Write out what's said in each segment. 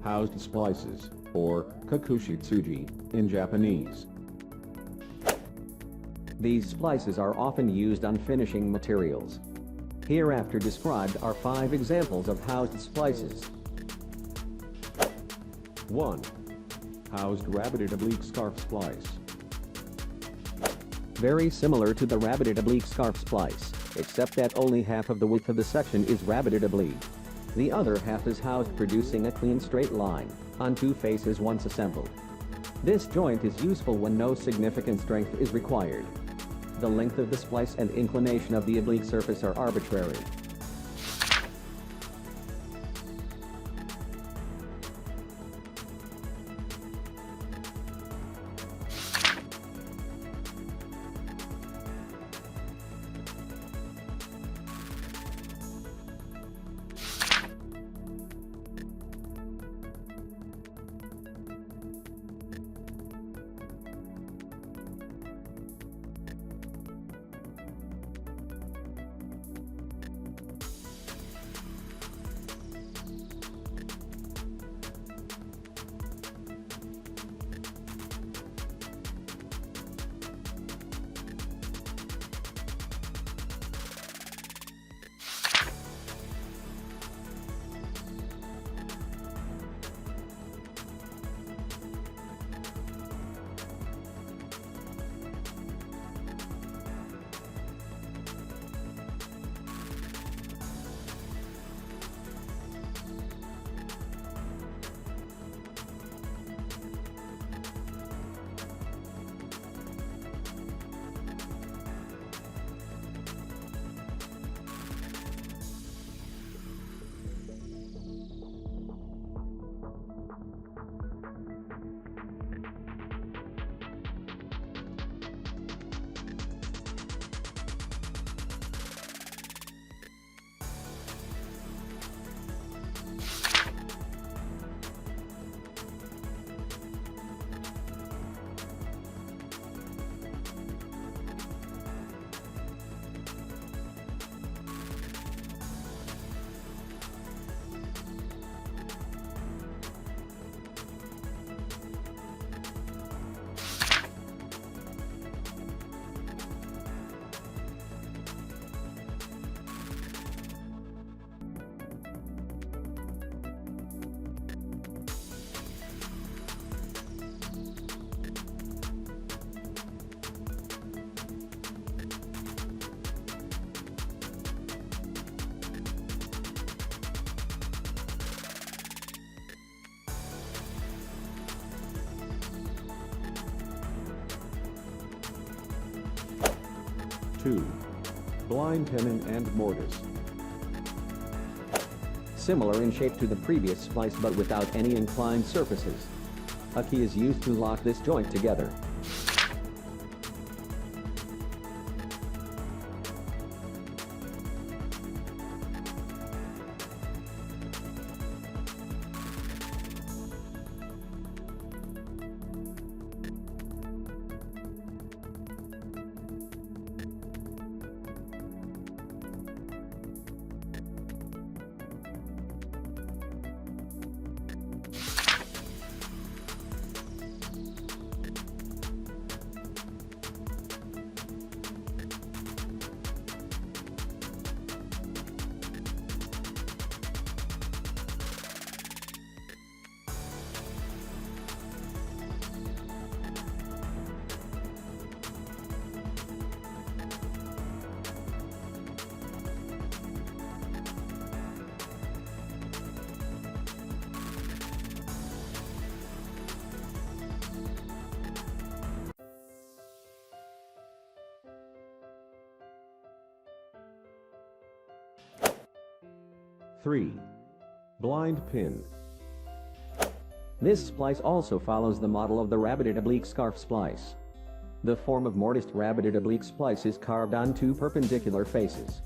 housed splices, or kakushi-tsugi in Japanese. These splices are often used on finishing materials. Hereafter described are 5 examples of housed splices. 1. Housed rabbeted oblique scarf splice. Very similar to the rabbeted oblique scarf splice, except that only half of the width of the section is rabbeted oblique. The other half is housed, producing a clean straight line on 2 faces once assembled. This joint is useful when no significant strength is required. The length of the splice and inclination of the oblique surface are arbitrary. Two. Blind tenon and mortise. Similar in shape to the previous splice but without any inclined surfaces. A key is used to lock this joint together. Three. Blind pin. This splice also follows the model of the rabbeted oblique scarf splice. The form of mortised rabbeted oblique splice is carved on 2 perpendicular faces.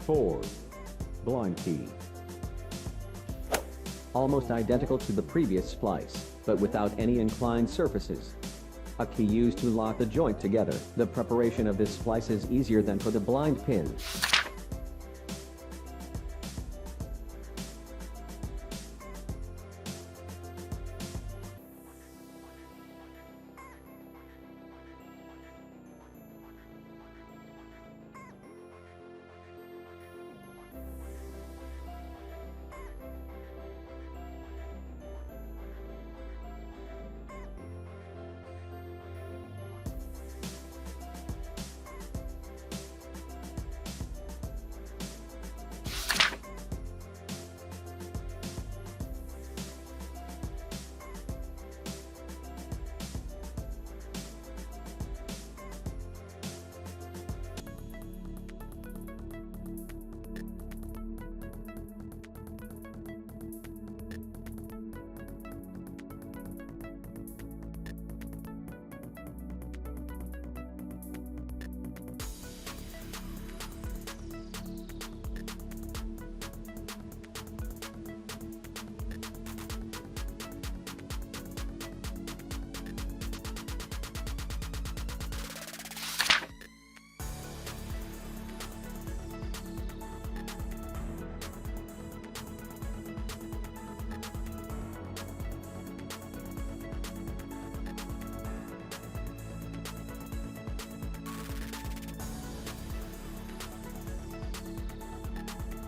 4. Blanke. Almost identical to the previous splice, but without any inclined surfaces. A key used to lock the joint together. The preparation of this splice is easier than for the blind pin.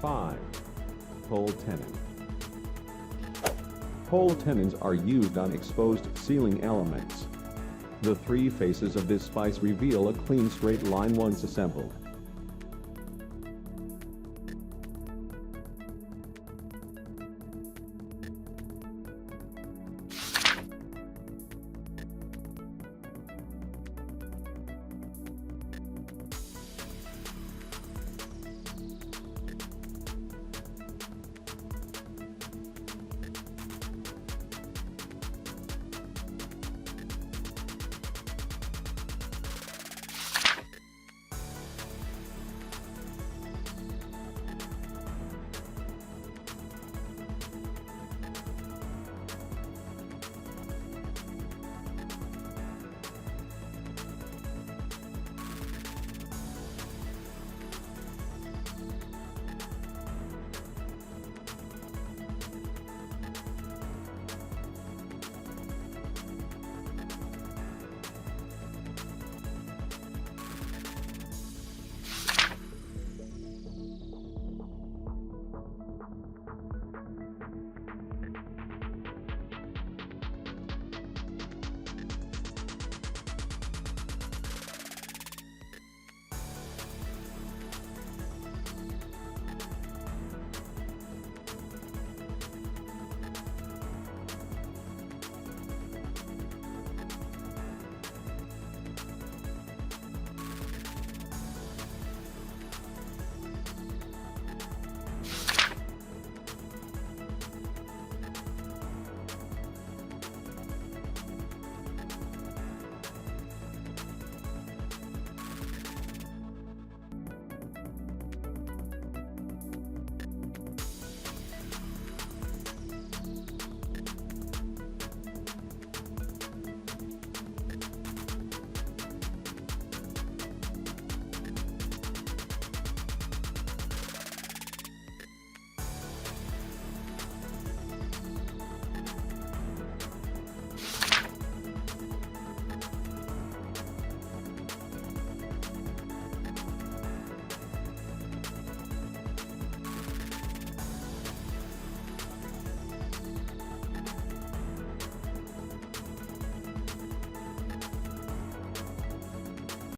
Five. Pole tenon. Pole tenons are used on exposed ceiling elements. The three faces of this splice reveal a clean straight line once assembled.